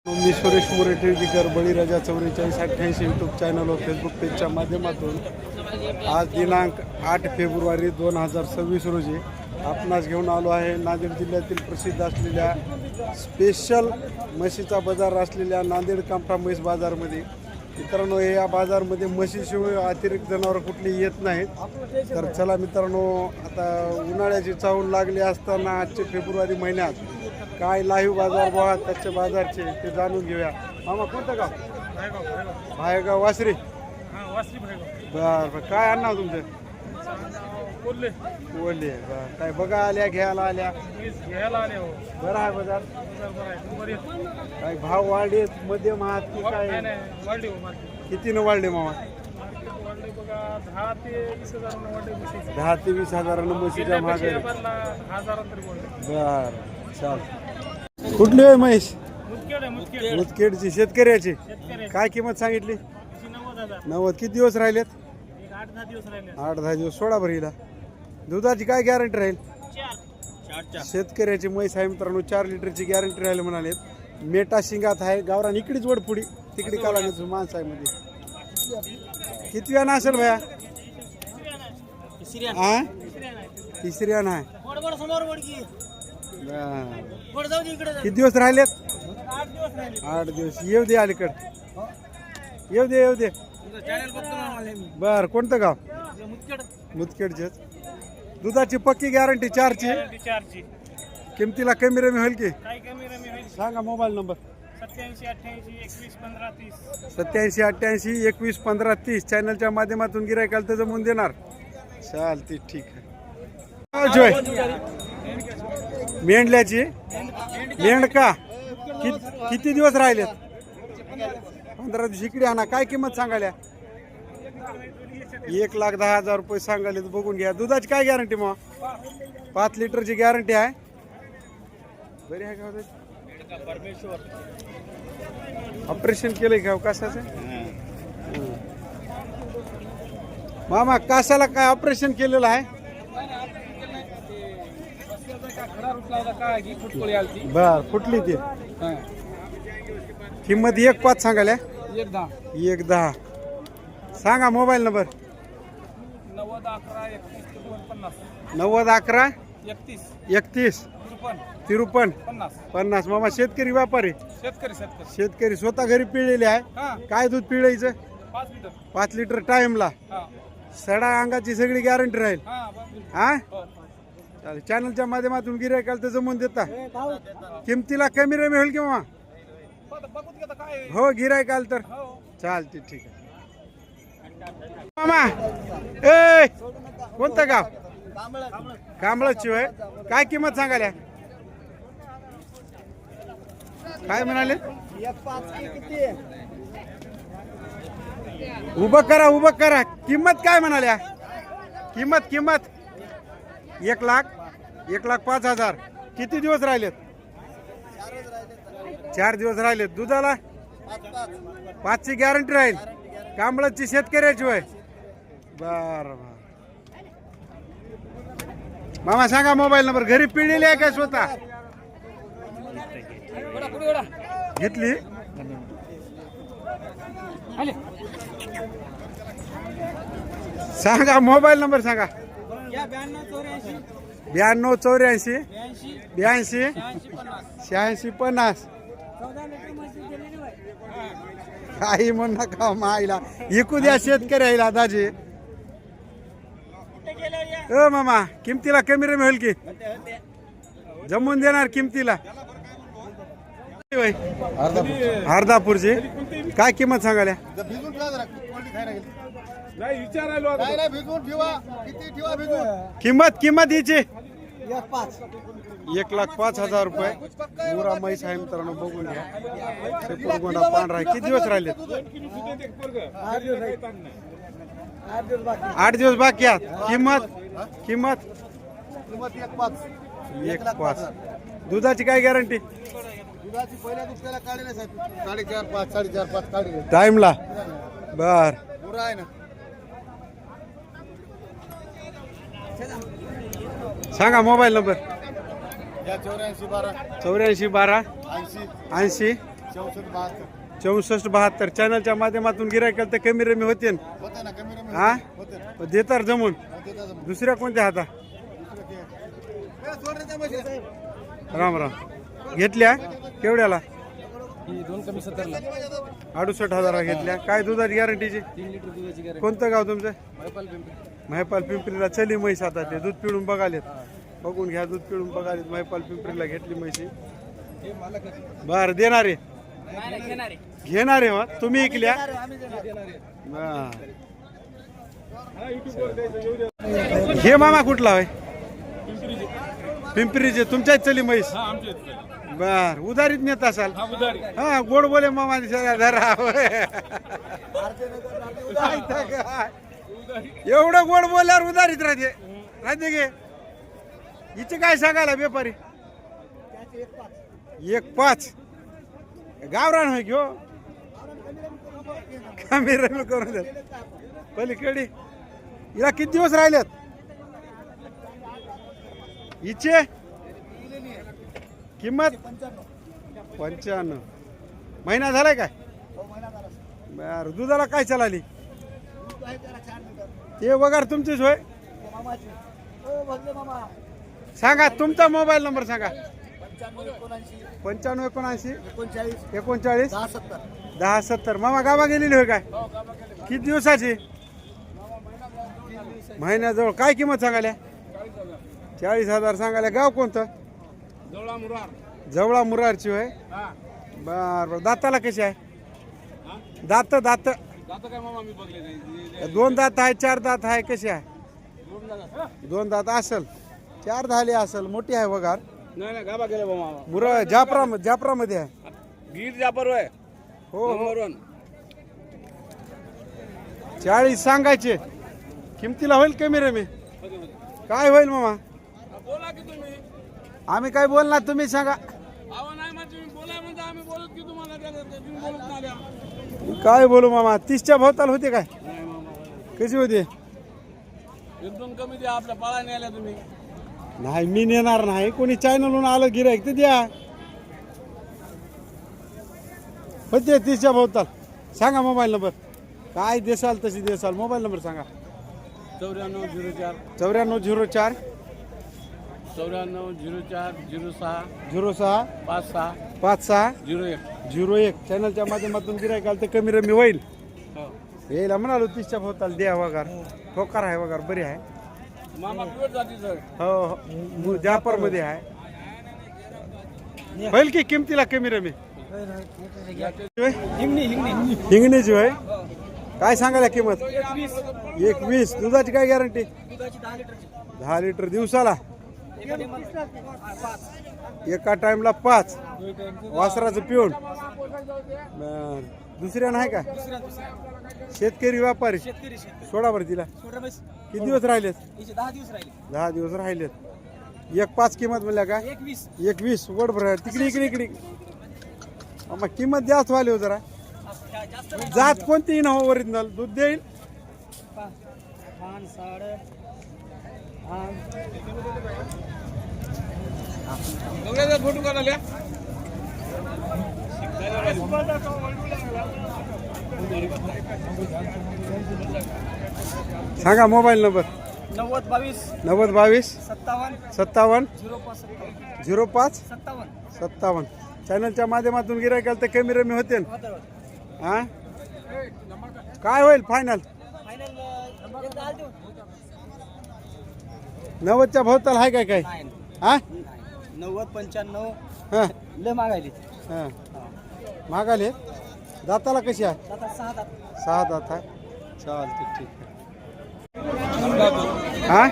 मी सुरेश मोरे टेडीकर बळीराजा 4488 YouTube channel व Facebook पेजच्या माध्यमातून आज दिनांक 8 फेब्रुवारी 2026 रोजी आपणास घेऊन आलो आहे नांदेड जिल्ह्यातील प्रसिद्ध असलेल्या स्पेशल म्हशीचा बाजार असलेल्या नांदेड कामठा म्हैस बाजारमध्ये. मित्रांनो, या बाजारमध्ये म्हशीशिवाय अतिरिक्त जनावर कुठली येत नाहीत. तर चला मित्रांनो, आता उन्हाळ्याची चाहूल लागली असताना आजचे फेब्रुवारी महिन्यात काय लाईव्ह बाजार भाव त्याचे बाजारचे ते जाणून घेऊया. मामा, कोणतं गाव? भायगाव. वासरी? बर बर. काय आणणार तुमचं? बोलले. बर. काय बघा आल्या, घ्यायला आल्या? बरं आहे बाजार. काय भाव वाढले? मध्यम आहात की काय? कितीनं वाढले मामा? 10 ते 20 हजारानं म्हशीच्या महागाई. बर, चाल. कुठली आहे म्हैस? मुदखेडची. शेतकऱ्याची. काय किंमत सांगितली? 90. किती दिवस राहिलेत? 8-10 दिवस. सोडा भरीला. दुधाची काय गॅरंटी राहील? शेतकऱ्याची म्हैस आहे मित्रांनो, 4 लिटरची गॅरंटी राहील म्हणालेत. मेटा शिंगात आहे. गावरान इकडेच वडपुडी, तिकडे कालाने माणसं आहे मध्ये. किती वेळा असेल भया? तिसऱ्या नाही. किती दिवस राहिलेत? 8 दिवस. येऊ दे अलीकड. येऊ दे. बर. कोणतं गाव? मुदखेडचेच. दुधाची पक्की गॅरंटी 4ची. किमतीला कमी रमी होईल की? सांगा मोबाईल नंबर. 8788211530. चॅनलच्या माध्यमातून गिरायकाला तर जमून देणार. चालते, ठीक आहे. जॉय मेंढल्याची. मेंढका किती दिवस राहिलेत? 15 दिवस. इकडे आणा. काय किंमत सांगायला? 1,10,000 रुपये सांगायला. बघून घ्या. दुधाची काय गॅरंटी मग? 5 लिटरची गॅरंटी आहे. बरी आहे का? ऑपरेशन केलंय का कशाचं? मामा, कशाला काय ऑपरेशन केलेलं आहे? बर. फुटली ती. किंमत 1,5 सांगायला? 1,10. सांगा मोबाईल नंबर. 901131 मामा शेतकरी व्यापारी? शेतकरी. स्वतः घरी पिळलेले आहे. काय दूध पिळायचं? 5 लिटर टाइमला. सडा अंगाची सगळी गॅरंटी राहील. हा, चालेल. चॅनलच्या माध्यमातून गिरायकाला तर जमून देता. किमतीला कमी रमी होईल की मामा? हो, गिरायकाला तर चालते, ठीक आहे. मामा, ए कोणतं गाव? कांबळची होय. काय किंमत सांगायला? काय म्हणाले? उभं करा. किंमत काय म्हणाल्या? किंमत 1,05,000. किती दिवस राहिलेत? 4 दिवस राहिलेत. दुधाला 5ची गॅरंटी राहील. कांबळची शेतकऱ्याची होय. बर. मामा सांगा मोबाईल नंबर. घरी पिढीली आहे काय स्वतः? घेतली. सांगा मोबाईल नंबर सांगा. 9284 82 86 50. काही म्हण नका माईला. इकू द्या शेतकऱ्याला दाजी. मामा, किमतीला कमी रमी होईल की? जमून देणार किमतीला? अर्धापूरची. काय किंमत सांगायला? किंमत हिची 1,05,000 रुपये. मुरा म्हैस आहे मित्रांनो, बघून घ्या. गोंडा पांढरा आहे. किती दिवस राहिले? 8 दिवस बाकी आहेत. किंमत 1,5. दुधाची काय गॅरंटी? टाइमला. बर. सांगा मोबाईल नंबर. 84 12 84 12 80 80 6472 चॅनलच्या माध्यमातून गिरायक केलं तर कमी रमी होते ना? होते ना कमी रमी हा होते ना. देतात जमून होते ना जमून. दुसऱ्या कोणत्या हाता दुसरं ते. राम राम घेतल्या केवढ्याला ही 2 कमी 70 ला 68,000 घेतल्या काय दुधाची गॅरंटीची 3 लिटर दुधाची गॅरंटी कोणतं गाव तुमचं मैपाल पिंपरी महिपाल पिंपरीला चली म्हैस आता ते दूध पिळून बघालेत बघून घ्या दूध पिळून बघालेत महिपाल पिंपरीला घेतली म्हैशी हे मालक आहे. बर देणारे घेणारे घेणारे हो तुम्ही ऐकल्या हे मामा कुठला होय पिंपरीचे तुमच्याच चली म्हैस बर उधारीत नेत असाल हा गोड बोले मामा धरा एवढं गोड बोलल्यावर उधारीत राहते गे हिचे काय सांगायला व्यापारी 1.5 गावरान होय घेऊ कमी रमी करून दे पलीकडे हिला किती दिवस राहिलेत हिचे किंमत 95 महिना झालाय काय बर दुधाला काय चालली ते वगैरे तुमचीच होय सांगा तुमचा मोबाईल नंबर सांगा 95 39 1070 मामा गावा गेलेली होय काय किती दिवसाची महिन्याजवळ काय किंमत सांगाल्या 40,000 सांगाल्या गाव कोणतं जवळा मुरारची होय बर बर दाताला कशी आहे दात दात काय मामा मी बघले नाही 2 दात आहे 4 दात आहे कशी आहे 2 दात असेल 4 झाले असेल मोठी आहे वगार नाही गाबा गेले बा मामा मुरा जाफरामध्ये आहे गीर जापर होय हो हो नंबर 1 40 सांगायचे किमतीला होईल कमी रमी काय होईल मामा बोला की तुम्ही आम्ही काय बोलणार तुम्ही सांगा आवा नाही म्हणजे तुम्ही बोला म्हणजे आम्ही बोलत की तुम्हाला तुम्ही बोलत नाही आल्या. काय बोलू मामा 30च्या भोवताल होते काय नाही मामा कशी होते एकदम कमी द्या आपल्या पाळाने आल्या तुम्ही नाही मी नेणार नाही कोणी चॅनलहून आलं गिरायक ते द्या होते 30च्या भोवताल सांगा मोबाईल नंबर काय देसाल तशी देसाल मोबाईल नंबर सांगा 9404 9404 9404 06 56 56 01 01 चॅनलच्या माध्यमातून गिरायक आलं तर कमी रमी होईल हो यायला म्हणालो 30च्या भोवताल द्या वगार ठोकार आहे वगार बरी आहे मामा प्युअर जाती सर हो जापर मध्ये आहे होईल की किमतीला कमी रमी हिंगणीची होय काय सांगायला किंमत 21 दुधाची काय गॅरंटी 10 लिटर दिवसाला एका टाइमला 5 वासराचं पिऊन बर दुसऱ्या नाही का शेतकरी व्यापारी सोडा बरं तिला किती दिवस राहिलेत 10 दिवस राहिलेत 1.5 किंमत म्हणल्या का 21 वड भर तिकडे इकडे मग किंमत जास्त व्हायली हो जरा जात कोणतीही ना हो ओरिजिनल दूध देईल फोटो काढायला सांगा मोबाईल नंबर 9022 57 05 57 चॅनलच्या माध्यमातून गिरायक आलं तर कमी रमी होते ना हा काय होईल फायनल 90च्या भोवताल आहे काय काय हा 90-95 हा लय मागायली हा मागाले दाताला कशी आहे 6 दात आहे चालते ठीक आहे हा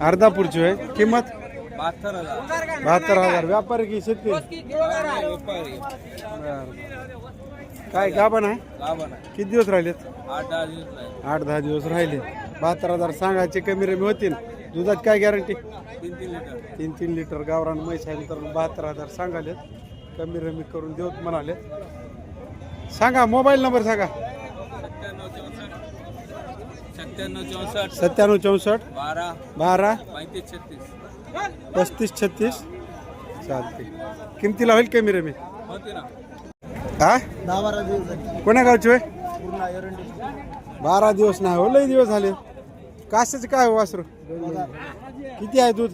अर्धापूरची होय किंमत 72,000 व्यापारी की शेतकरी काय गाभण आहे किती दिवस राहिलेत 8-10 दिवस राहिले 72,000 सांगायचे कमी रमी होतील दुधात काय गॅरंटी 3 लिटर गावरान म्हैस आहे तर 72,000 सांगाले कमी रमी करून देऊत म्हणाले सांगा मोबाईल नंबर सांगा 97 64 12 35 36 चालते. किमतीला होईल कमी रमी? होते ना. हा 10-12 दिवस झाले. कोण्या गावची होय? पूर्ण एरंडी. 12 दिवस नाही हो, लय दिवस झाले. कासाचं काय हो वासरू? किती आहे दूध?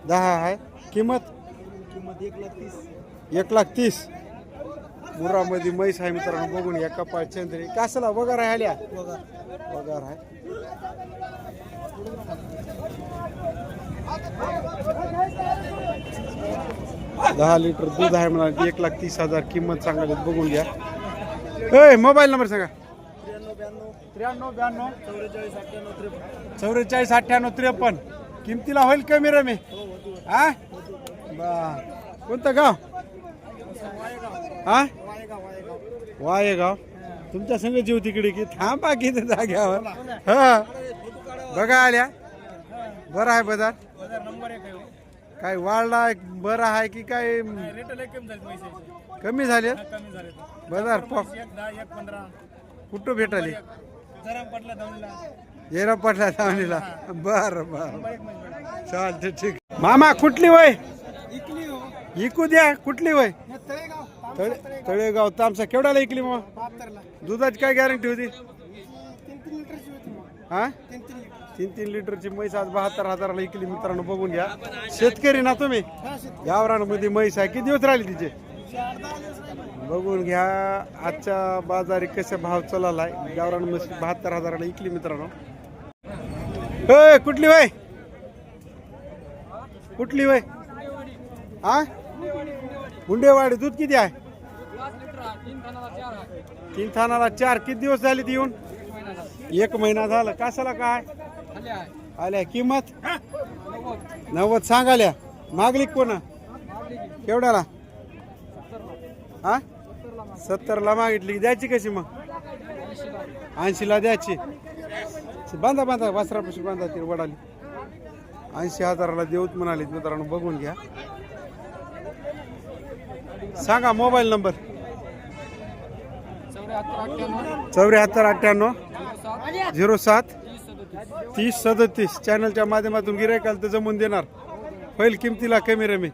10 आहे. किंमत? किंमत 1,30,000. 1,30,000. मुरामध्ये म्हैस आहे मित्रांनो, बघून या. कपाळ चंद्री कासाला वगार आहे आल्या? वगार आहे. दहा लिटर दूध आहे म्हणा. 1,30,000 किंमत सांगायला. बघून घ्या. ए मोबाईल नंबर सांगा. 93 92 44 98 53. किमतीला होईल कमी रमी? हा बा. कोणतं गाव? हा वायगाव. तुमच्या संग जीव तिकडे की थांबा किती जाग्यावर. हा बघा आल्या. बरं आहे बाजार? काय वाढला बरं आहे की काय कमी झाले बाजार? कुठं भेटाले? येरा पटला धावणीला. बर बर चालते ठीक. मामा कुठली वय? इकू द्या. कुठली वय? तळेगाव तामसा. केवढ्याला इकली मग? दुधाची काय गॅरंटी होती? हा 3 लिटरची म्हैस आज 72,000ला इकली मित्रांनो. बघून घ्या. शेतकरी ना तुम्ही? गावरानमध्ये म्हैस आहे. किती दिवस राहिली तिचे? बघून घ्या. आजच्या बाजारी कसे भाव चाललाय. गावरान म्हैस 72,000ला इकली मित्रांनो. कुठली वय? कुठली वय? हा हुंडेवाडी. दूध किती आहे? 3 थानाला 4. किती दिवस झाले ती येऊन? 1 महिना झाला. कासाला काय आल्या? किंमत 90 सांगाल्या. मागली कोण? केवढ्याला? हा 70ला मागितली. द्यायची कशी मग? 80ला द्यायची. बांधा बांधा वासरापाशी बांधा. ती वडाली 80,000ला देऊत म्हणाले मित्रांनो. बघून घ्या. सांगा मोबाईल नंबर. 74 98 07 30 37. चॅनलच्या माध्यमातून गिरायकाला तर जमून देणार. पहिल किमतीला कमी रमी.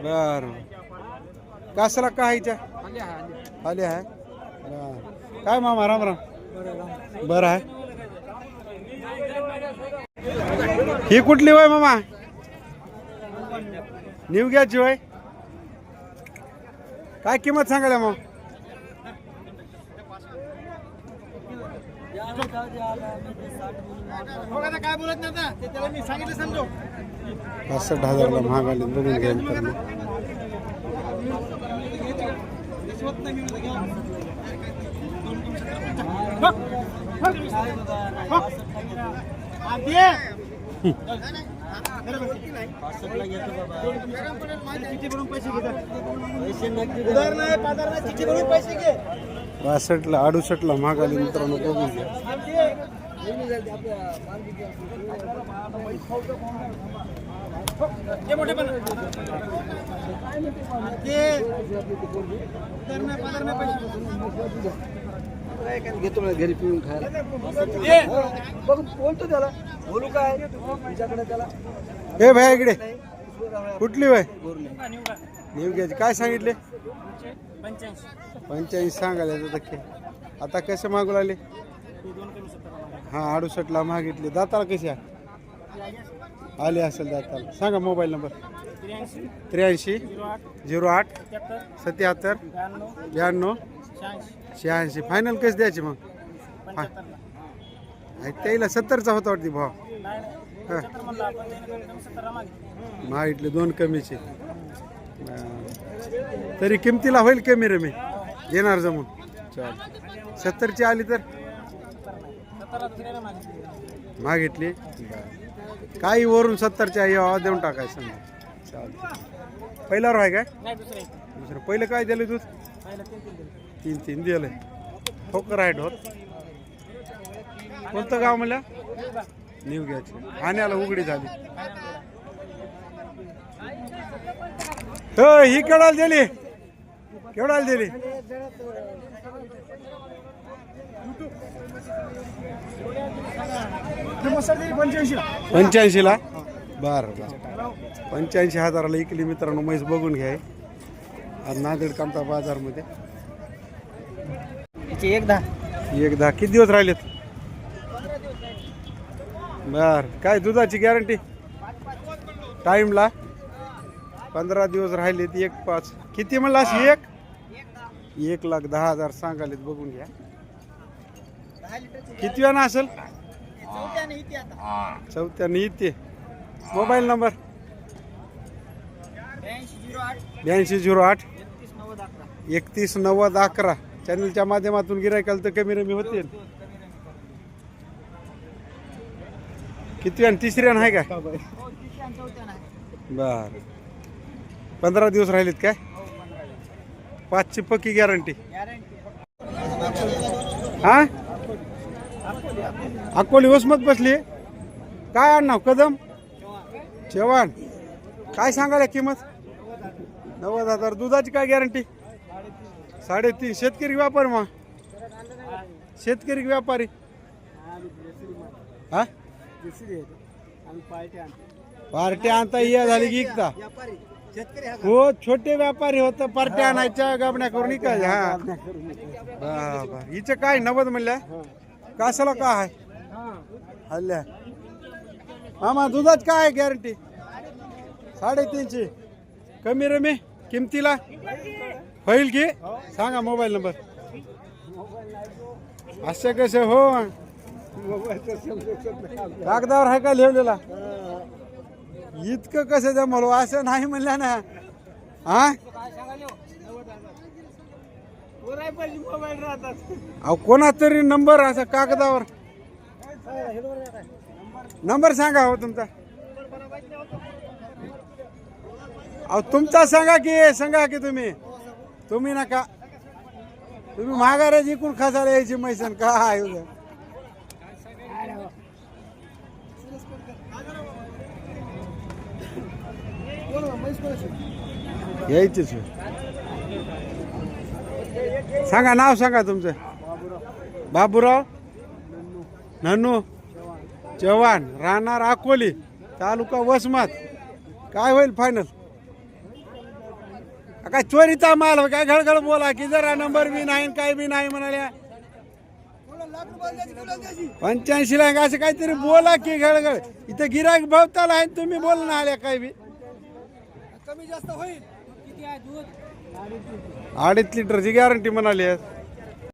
बर कासला काय आले आहे? काय मामा राम राम. बरं आहे. ही कुठली वय मामा? निवग्याची वय. काय किंमत सांगायला मग? काय बोलत नाही त्याला मी सांगितलं समजो. 65,000ला महागाली. बघून घ्या मित्रांनो. पैसे घे. 62ला 68ला महागाली मित्रांनो. बघून घ्या. घेतो घरी पिऊन खायला. बोलतो त्याला. बोलू काय तुझ्याकडे त्याला? हे भाई इकडे. कुठली वय? निवग्याची. काय सांगितले? 85 सांगायला. आता कसे मागू लागले? हा 68ला मागितले. दाताला कशी आले असेल दाताला? सांगा मोबाईल नंबर. 83 08 77 92 86. फायनल कशी द्यायची मग? त्याला 70चा होता वाटते भाव. मागितले 2 कमीचे. तरी किमतीला होईल कमी रमी? येणार जमून. 70ची आली तर मागितली. काही वरून 70च्या यावा देऊन टाकायचं. चालतं. पहिल्यावर आहे काय? दुसरं. पहिलं काय दिलं दूध? 3 दिलं. ठोकर आहे ढोर. कोणतं गाव म्हणलं? निवग्याची. आण्याला उघडी झाली. ही केवढाला दिली? केवढाला दिली? 85ला. बरं बरं 85,000ला इकली मित्रांनो. म्हैस बघून घ्या आज नांदेड कामता बाजारमध्ये. एकदा किती दिवस राहिलेत? बर काय दुधाची गॅरंटी? टाईमला 15 दिवस राहिलेत. 1.5 किती म्हणला? अशी 1,10,000 सांगालेत. बघून घ्या किती वेळा असेल? चौथ्याने येते. Mobile number 8208 319011. चॅनलच्या माध्यमातून गिरायकाल तर कमी रमी होते. किती वेळ? तिसऱ्यान आहे का? बर 15 दिवस राहिलेत काय? 5ची पक्की गॅरंटी. हा अकोली वसमत बसली. काय आण नाव? कदम चव्हाण. काय सांगायला किंमत? 90,000. दुधाची काय गॅरंटी? 3.5. शेतकरी व्यापारी मग? शेतकरी व्यापारी हा पार्टी आणता ये झाली की इकता? हो छोटे व्यापारी होत पार्टी आणायच्या गाबण्या करून इकायच्या. हा बरं हिचं काय 90 म्हणल्या? कासाला काय आहे? हल्ल्या मामा दुधाच काय आहे गॅरंटी? 3.5ची. कमी रमी किमतीला होईल की? सांगा मोबाईल नंबर. असं कसं हो? कागदावर आहे का लिहिलेला? इतकं कसं जमलो? असं नाही म्हणलं ना. हा अहो कोणा तरी नंबर असा कागदावर. नंबर सांगा हो तुमचा. अहो तुमचा सांगा की तुम्ही नका. तुम्ही माघाऱ्या जिंकून खसायला यायची मैसन काय यायचीच. सांगा नाव सांगा तुमचं. बाबूराव नन्नू चव्हाण. राहणार अकोली तालुका वसमत. काय होईल फायनल? काय चोरीचा माल काय? घळघळ बोला की जरा. नंबर बी नाही काय बी नाही म्हणाल्या. 85ला असं काहीतरी बोला की घळघळ. इथं गिराक भवताला आहे तुम्ही बोल ना आल्या काय बी. कमी जास्त होईल. 2.5 लिटरची गॅरंटी म्हणाली.